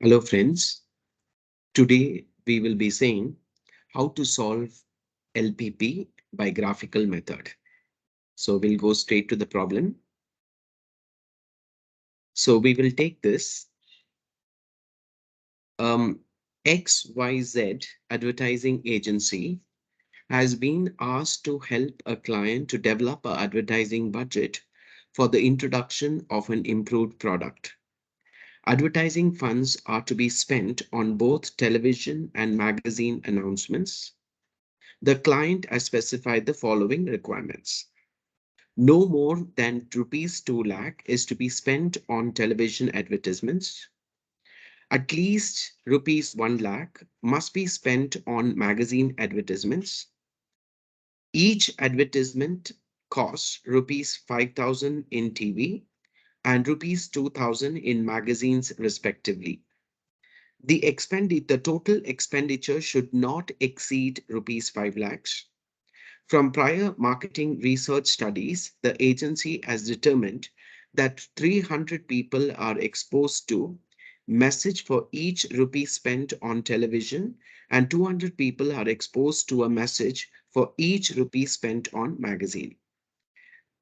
Hello friends, today we will be saying how to solve LPP by graphical method. So we'll go straight to the problem. So we will take this XYZ advertising agency has been asked to help a client to develop an advertising budget for the introduction of an improved product. Advertising funds are to be spent on both television and magazine announcements. The client has specified the following requirements. No more than rupees 2 lakh is to be spent on television advertisements. At least rupees 1 lakh must be spent on magazine advertisements. Each advertisement costs rupees 5,000 in TV and rupees 2,000 in magazines respectively. The total expenditure should not exceed rupees 5 lakhs. From prior marketing research studies, the agency has determined that 300 people are exposed to message for each rupee spent on television and 200 people are exposed to a message for each rupee spent on magazine.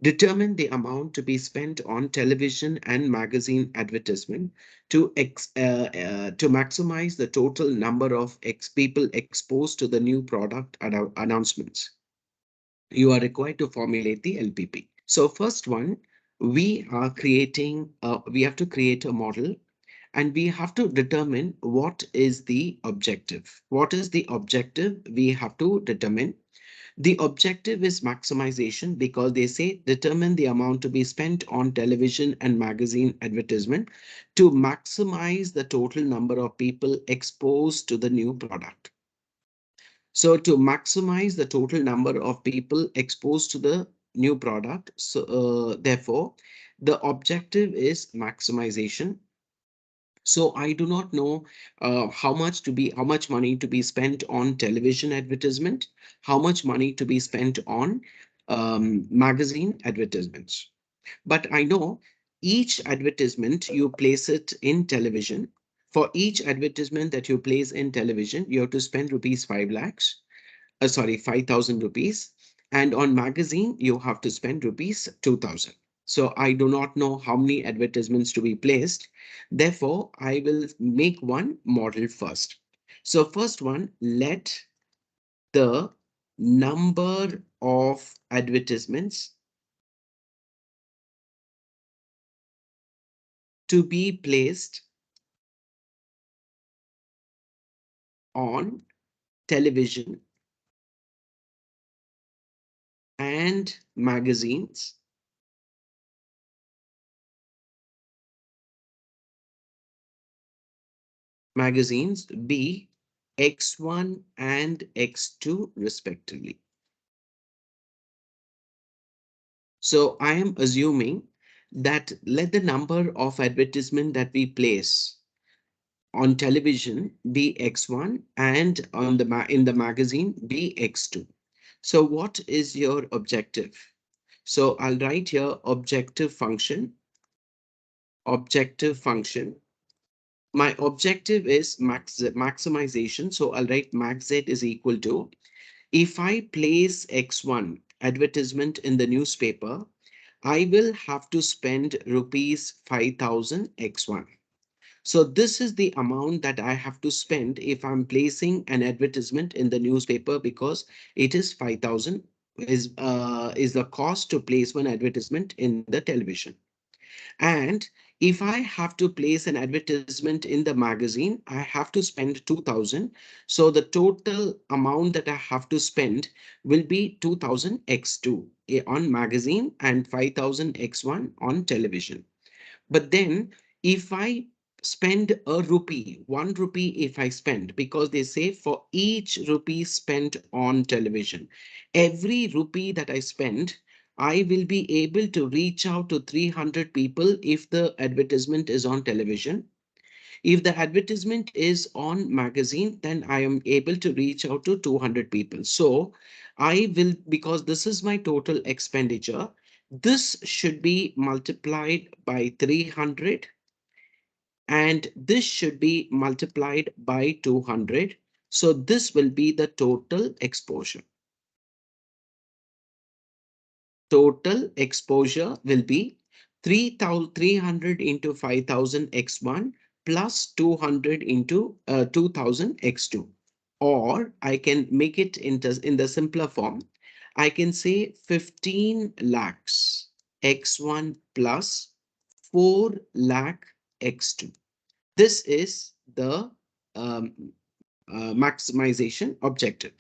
Determine the amount to be spent on television and magazine advertisement to maximize the total number of people exposed to the new product announcements. You are required to formulate the LPP. So first one, we have to create a model and we have to determine what is the objective. What is the objective? We have to determine. The objective is maximization because they say determine the amount to be spent on television and magazine advertisement to maximize the total number of people exposed to the new product. So to maximize the total number of people exposed to the new product, so therefore, the objective is maximization. So I do not know how much money to be spent on television advertisement, how much money to be spent on magazine advertisements. But I know each advertisement you place it in television. For each advertisement that you place in television, you have to spend rupees 5 lakhs, sorry, 5,000 rupees. And on magazine, you have to spend rupees 2,000. So I do not know how many advertisements to be placed. Therefore, I will make one model first. So first one, let the number of advertisements to be placed on television and magazines be X1 and X2 respectively. So I am assuming that let the number of advertisement that we place on television be X1 and on in the magazine be X2. So what is your objective? So I'll write here objective function. My objective is maximization. So I'll write max z is equal to, if I place X1 advertisement in the newspaper, I will have to spend rupees 5,000 X1. So this is the amount that I have to spend if I'm placing an advertisement in the newspaper because it is 5,000 is the cost to place one advertisement in the television. And if I have to place an advertisement in the magazine, I have to spend 2,000. So the total amount that I have to spend will be 2,000 x2 on magazine and 5,000 x1 on television. But then if I spend a rupee, 1 rupee if I spend, because they say for each rupee spent on television, every rupee that I spend, I will be able to reach out to 300 people if the advertisement is on television. If the advertisement is on magazine, then I am able to reach out to 200 people. So I will, because this is my total expenditure, this should be multiplied by 300 and this should be multiplied by 200. So this will be the total exposure. Total exposure will be 300 into 5000 x1 plus 200 into 2000 x2. Or I can make it in the simpler form. I can say 15 lakhs x1 plus 4 lakh x2. This is the um, maximization objective.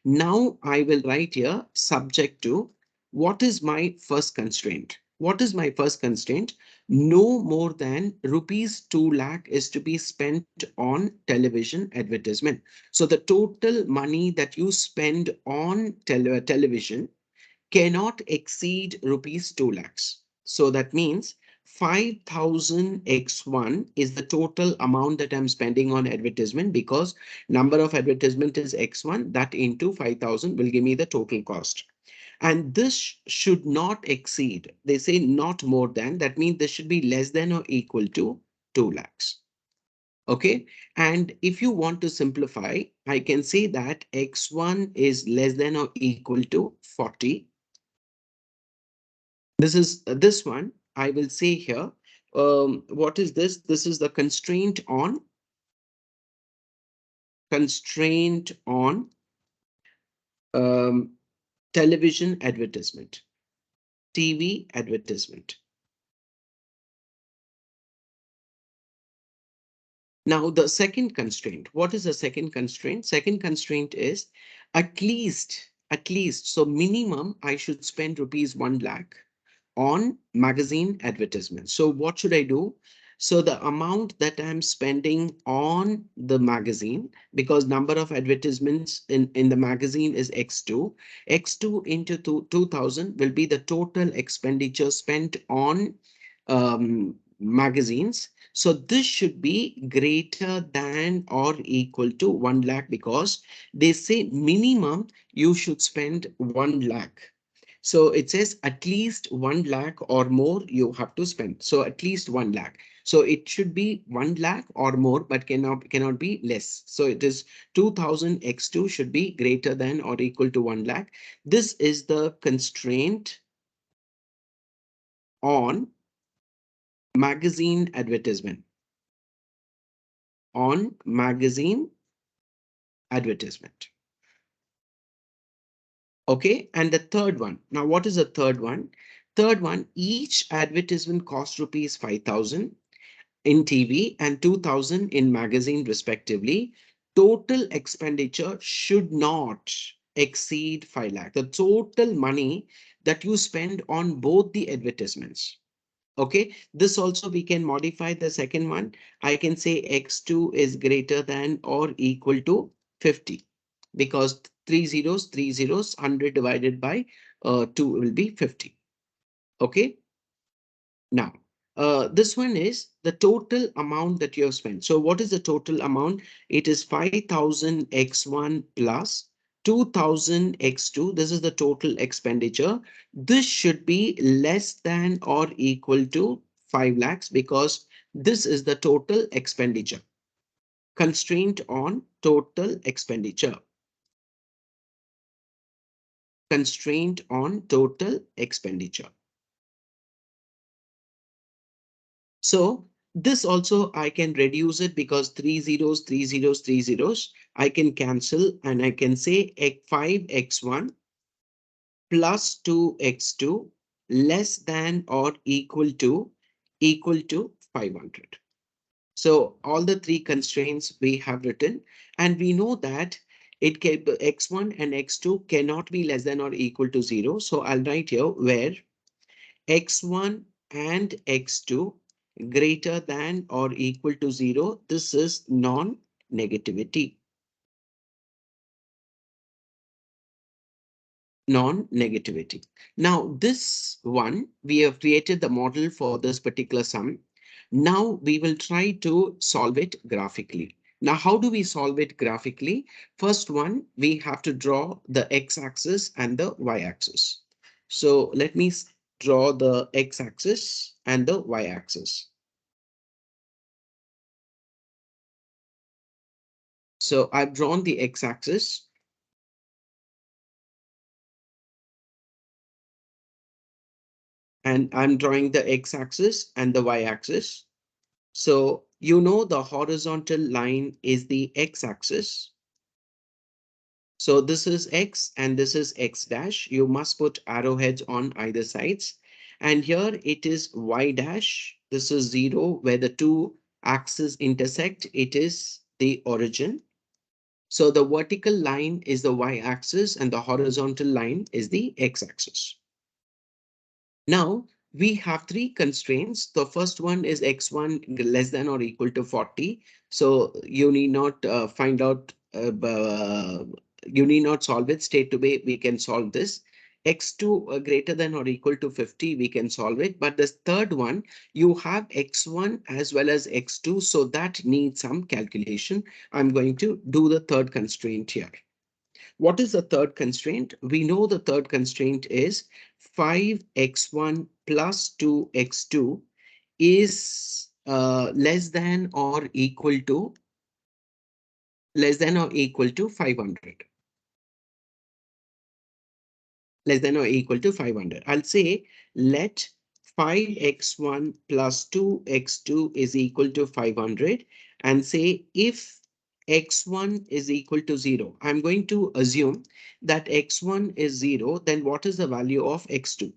Now I will write here subject to what is my first constraint. What is my first constraint? No more than rupees 2 lakh is to be spent on television advertisement. So the total money that you spend on television cannot exceed rupees 2 lakhs. So that means 5000 x1 is the total amount that I'm spending on advertisement, because number of advertisement is x1, that into 5000 will give me the total cost. And this should not exceed, they say not more than, that means this should be less than or equal to 2 lakhs. Okay. And if you want to simplify, I can say that x1 is less than or equal to 40. This is this one. I will say here. What is this? This is the constraint on um, television advertisement, TV advertisement. Now, the second constraint. What is the second constraint? Second constraint is at least. So minimum, I should spend rupees 1 lakh on magazine advertisement. So what should I do? So the amount that I'm spending on the magazine, because number of advertisements in the magazine is X2, X2 into 2000 will be the total expenditure spent on magazines. So this should be greater than or equal to 1 lakh, because they say minimum you should spend 1 lakh. So it says at least 1 lakh or more you have to spend. So at least 1 lakh. So it should be 1 lakh or more, but cannot be less. So it is 2000 x2 should be greater than or equal to 1 lakh. This is the constraint on magazine advertisement. On magazine advertisement. Okay. And the third one. Now, what is the third one? Third one, each advertisement costs rupees 5000 in TV and 2000 in magazine respectively. Total expenditure should not exceed 5 lakh. The total money that you spend on both the advertisements. Okay, this also we can modify the second one. I can say x2 is greater than or equal to 50, because three zeros, 100 divided by 2 will be 50. Okay. Now, this one is the total amount that you have spent. So what is the total amount? It is 5000 x1 plus 2000 x2. This is the total expenditure. This should be less than or equal to 5 lakhs, because this is the total expenditure. Constraint on total expenditure. Constraint on total expenditure. So this also I can reduce it, because three zeros, I can cancel and I can say 5x1 plus 2x2 less than or equal to 500. So all the three constraints we have written, and we know that it can x1 and x2 cannot be less than or equal to 0. So I'll write here where x1 and x2 greater than or equal to 0. This is non-negativity. Non-negativity. Now this one, we have created the model for this particular sum. Now we will try to solve it graphically. Now, how do we solve it graphically? First one, we have to draw the x-axis and the y-axis. So let me draw the x-axis and the y-axis. So I've drawn the x-axis and I'm drawing the x-axis and the y-axis. So you know the horizontal line is the x-axis. So this is x and this is x dash. You must put arrowheads on either sides. And here it is y dash. This is 0 where the two axes intersect. It is the origin. So the vertical line is the y-axis and the horizontal line is the x-axis. Now we have three constraints. The first one is x1 less than or equal to 40. So you need not find out, you need not solve it straight away. We can solve this. X2 greater than or equal to 50, we can solve it. But the third one, you have x1 as well as x2. So that needs some calculation. I'm going to do the third constraint here. What is the third constraint? We know the third constraint is 5x1 plus 2x2 is less than or equal to 500. Less than or equal to 500. I'll say let 5x1 plus 2x2 is equal to 500 and say if x1 is equal to 0. I'm going to assume that x1 is 0, then what is the value of x2?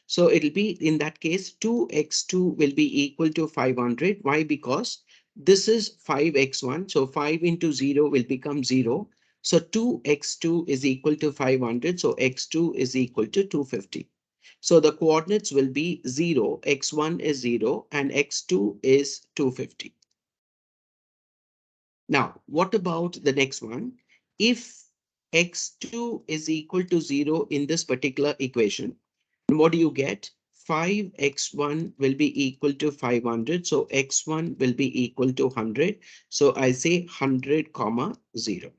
So it'll be in that case 2x2 will be equal to 500. Why? Because this is 5x1. So 5 into 0 will become 0. So 2x2 is equal to 500. So x2 is equal to 250. So the coordinates will be 0, x1 is 0 and x2 is 250. Now, what about the next one? If x2 is equal to 0 in this particular equation, what do you get? 5x1 will be equal to 500. So x1 will be equal to 100. So I say 100 comma 0.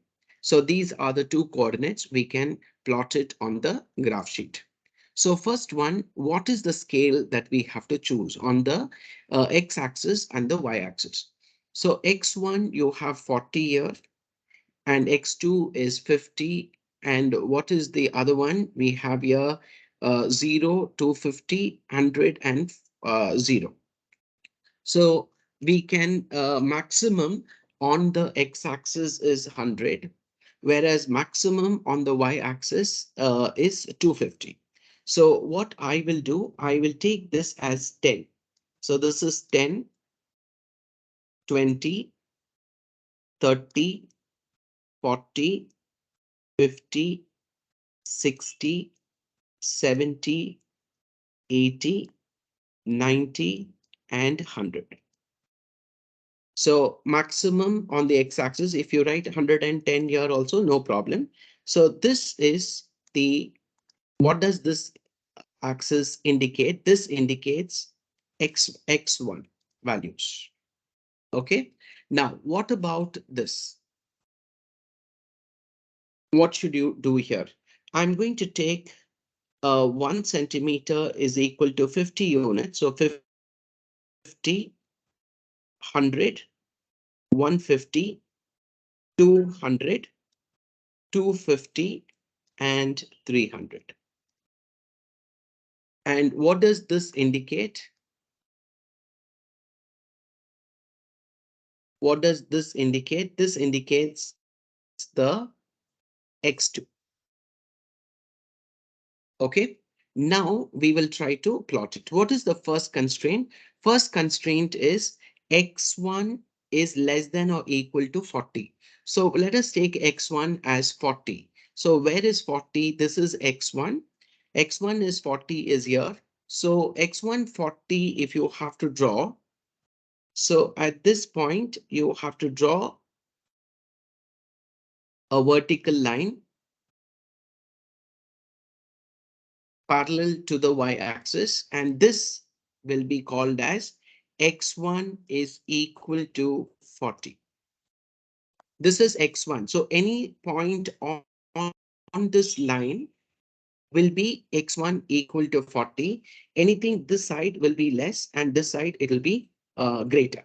So these are the two coordinates. We can plot it on the graph sheet. So first one, what is the scale that we have to choose on the x-axis and the y-axis? So x1, you have 40 here and x2 is 50. And what is the other one? We have here 0 to 50, 100 and 0. So we can maximum on the x-axis is 100, whereas maximum on the y-axis is 250. So what I will do, I will take this as 10. So this is 10, 20, 30, 40, 50, 60, 70, 80, 90, and 100. So maximum on the x-axis, if you write 110 here also, no problem. So this is the, what does this axis indicate? This indicates x1 values. Okay. Now, what about this? What should you do here? I'm going to take 1 centimeter is equal to 50 units. So 50, 100, 150, 200, 250, and 300. And what does this indicate? What does this indicate? This indicates the x2. Okay. Now we will try to plot it. What is the first constraint? First constraint is x1 is less than or equal to 40. So let us take x1 as 40. So where is 40? This is x1. X1 is 40 is here. So x1 40 if you have to draw. So at this point, you have to draw a vertical line parallel to the y-axis, and this will be called as x1 is equal to 40. This is x1. So any point on this line will be x1 equal to 40. Anything this side will be less and this side it will be greater.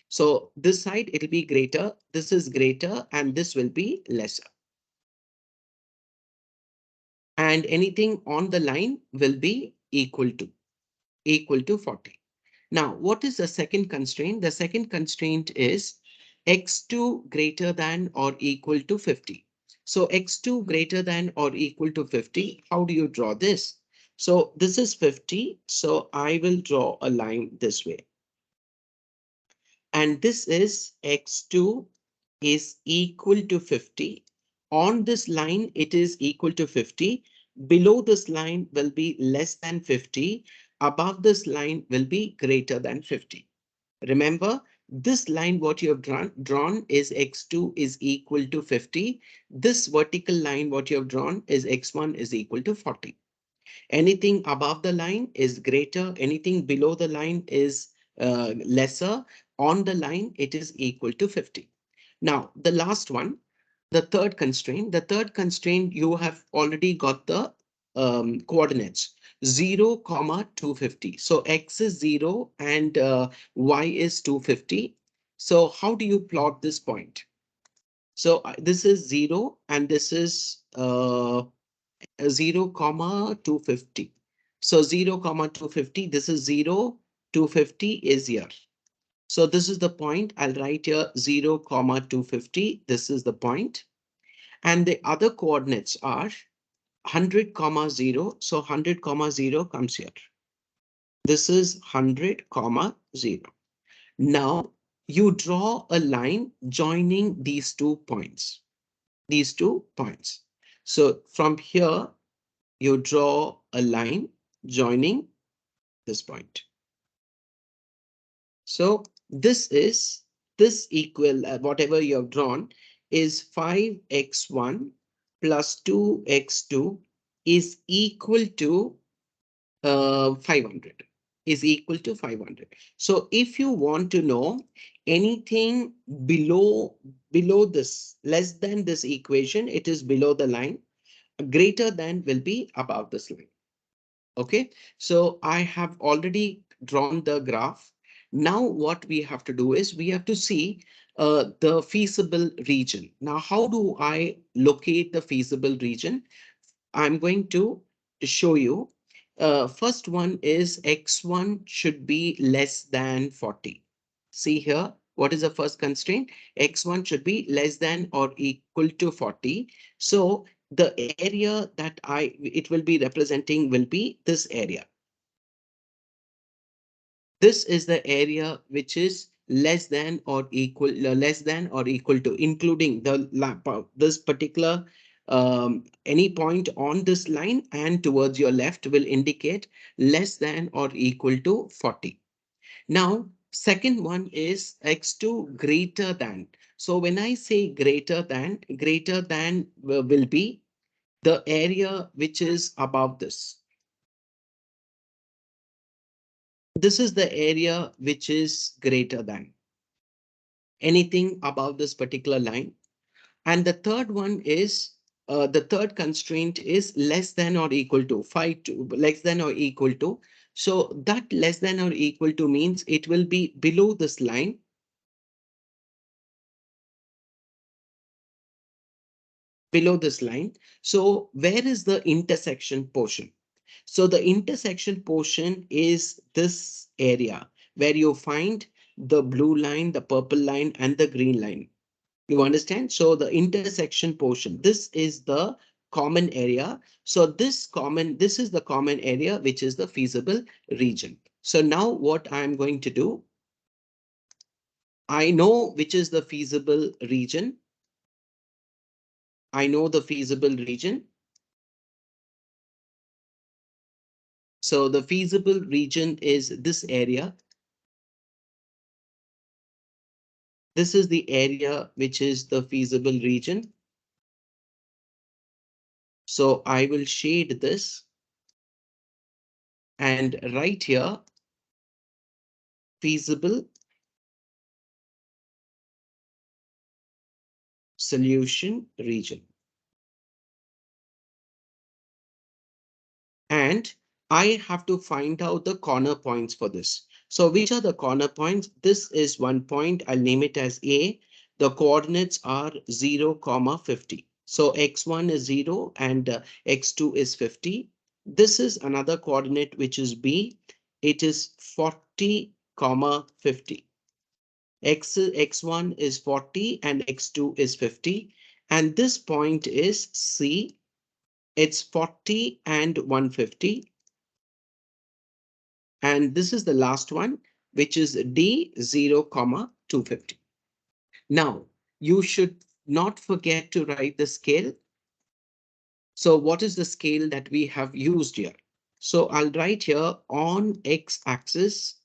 So this side, it'll be greater, this is greater, and this will be lesser. And anything on the line will be equal to 40. Now, what is the second constraint? The second constraint is x2 greater than or equal to 50. So x2 greater than or equal to 50. How do you draw this? So this is 50. So I will draw a line this way. And this is x2 is equal to 50. On this line, it is equal to 50. Below this line will be less than 50. Above this line will be greater than 50. Remember, this line what you have drawn is x2 is equal to 50. This vertical line what you have drawn is x1 is equal to 40. Anything above the line is greater. Anything below the line is lesser. On the line, it is equal to 50. Now, the last one, the third constraint, you have already got the coordinates 0, 250. So x is 0 and y is 250. So how do you plot this point? So this is 0 and this is 0, 250. So 0, 250, this is 0, 250 is here. So this is the point. I'll write here 0, 250. This is the point. And the other coordinates are 100, 0. So 100, 0 comes here. This is 100, 0. Now you draw a line joining these 2 points. These 2 points. So from here, you draw a line joining this point. So this equal whatever you have drawn is 5x1 plus 2x2 is equal to 500 is equal to 500. So if you want to know anything below this, less than this equation, it is below the line. Greater than will be above this line. Okay, so I have already drawn the graph. Now what we have to do is we have to see the feasible region. Now, how do I locate the feasible region? I'm going to show you. First one is x1 should be less than 40. See here, what is the first constraint? X1 should be less than or equal to 40. So the area that it will be representing will be this area. This is the area which is less than or equal to, including this particular any point on this line and towards your left will indicate less than or equal to 40. Now, second one is x2 greater than. So when I say greater than will be the area which is above this. This is the area which is greater than anything above this particular line. And the third one is the third constraint is less than or equal to 5 to less than or equal to. So that less than or equal to means it will be below this line. Below this line. So where is the intersection portion? So the intersection portion is this area where you find the blue line, the purple line, and the green line. You understand? So the intersection portion, this is the common area. So this is the common area, which is the feasible region. So now what I'm going to do, I know which is the feasible region. I know the feasible region. So the feasible region is this area. This is the area which is the feasible region. So I will shade this and right here, feasible solution region. And I have to find out the corner points for this. So which are the corner points? This is one point. I'll name it as A. The coordinates are 0, comma 50. So x1 is 0 and x2 is 50. This is another coordinate which is B. It is 40, comma 50. X1 is 40 and x2 is 50. And this point is C. It's 40 and 150. And this is the last one, which is D 0, comma 250. Now, you should not forget to write the scale. So what is the scale that we have used here? So I'll write here on x-axis,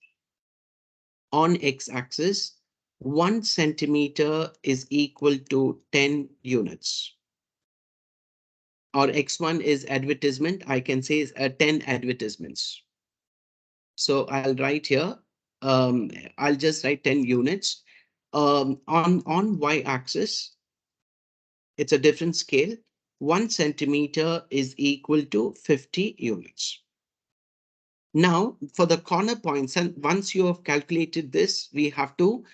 1 centimeter is equal to 10 units. Or x1 is advertisement. I can say 10 advertisements. So I'll write here, I'll just write 10 units. On y-axis, it's a different scale. 1 centimeter is equal to 50 units. Now, for the corner points, and once you have calculated this, we have to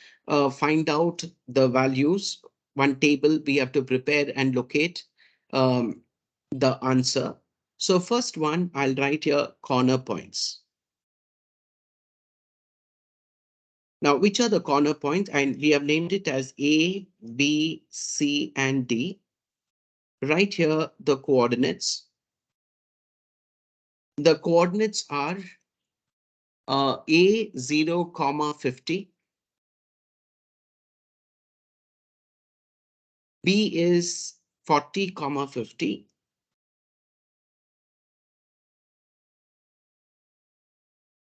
find out the values. One table we have to prepare and locate the answer. So first one, I'll write here corner points. Now, which are the corner points? And we have named it as A, B, C, and D. Right here, the coordinates. The coordinates are A 0, comma 50. B is 40, comma 50.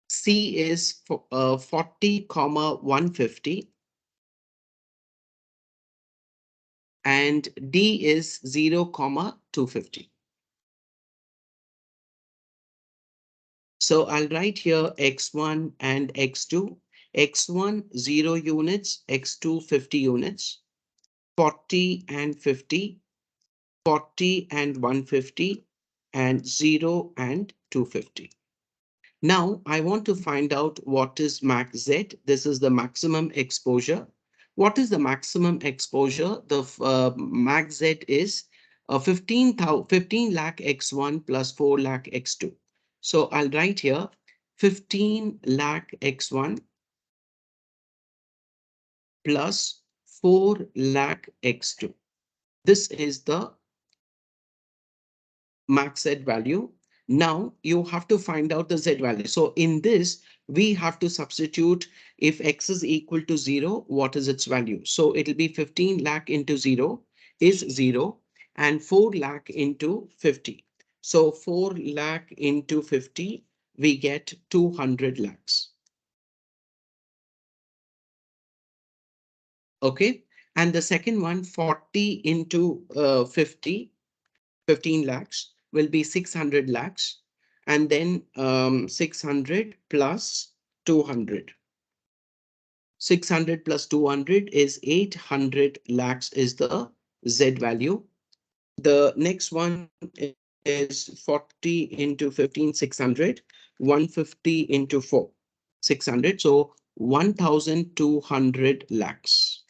C is 40, comma 150. And D is 0, comma 250. So I'll write here x1 and x2. x1 0 units, x2 50 units, 40 and 50, 40 and 150, and 0 and 250. Now I want to find out what is max Z. This is the maximum exposure. What is the maximum exposure? The max Z is 15 lakh x1 plus 4 lakh x2. So I'll write here 15 lakh x1 plus 4 lakh x2. This is the max Z value. Now you have to find out the Z value. So in this, we have to substitute if X is equal to 0, what is its value? So it'll be 15 lakh into 0 is 0 and 4 lakh into 50. So 4 lakh into 50, we get 200 lakhs. Okay. And the second one, 40 into 50, 15 lakhs will be 600 lakhs, and then 600 plus 200. 600 plus 200 is 800 lakhs is the Z value. The next one is 40 into 15, 600, 150 into 4, 600. So 1,200 lakhs.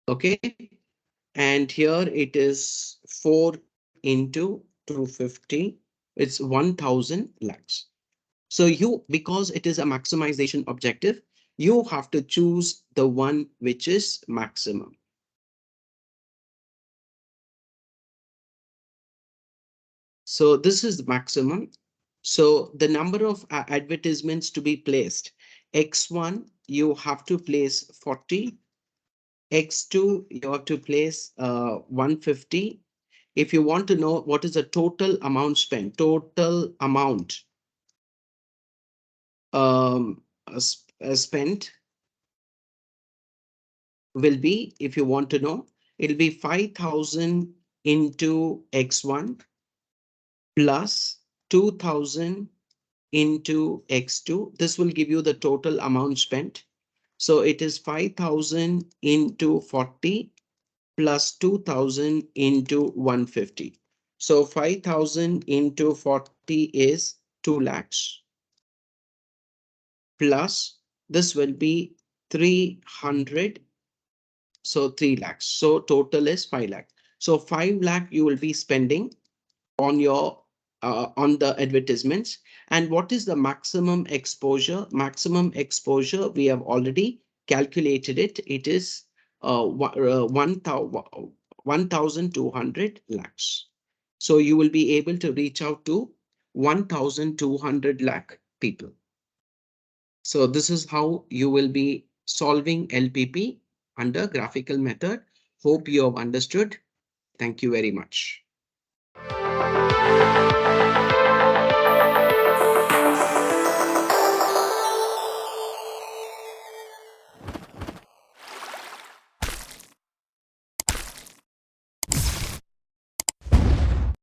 Okay. And here it is 4 into 250. It's 1,000 lakhs. So because it is a maximization objective, you have to choose the one which is maximum. So this is the maximum. So the number of advertisements to be placed. X1, you have to place 40. X2, you have to place 150. If you want to know what is the total amount spent, total amount spent will be, if you want to know, it'll be 5,000 into X1 plus 2,000 into X2. This will give you the total amount spent. So it is 5,000 into 40 plus 2,000 into 150. So 5,000 into 40 is 2 lakhs. plus this will be 300. So 3 lakhs. So total is 5 lakh. So 5 lakh you will be spending on your on the advertisements. And what is the maximum exposure? Maximum exposure, we have already calculated it. It is 1,200 lakhs. So you will be able to reach out to 1,200 lakh people. So this is how you will be solving LPP under graphical method. Hope you have understood. Thank you very much.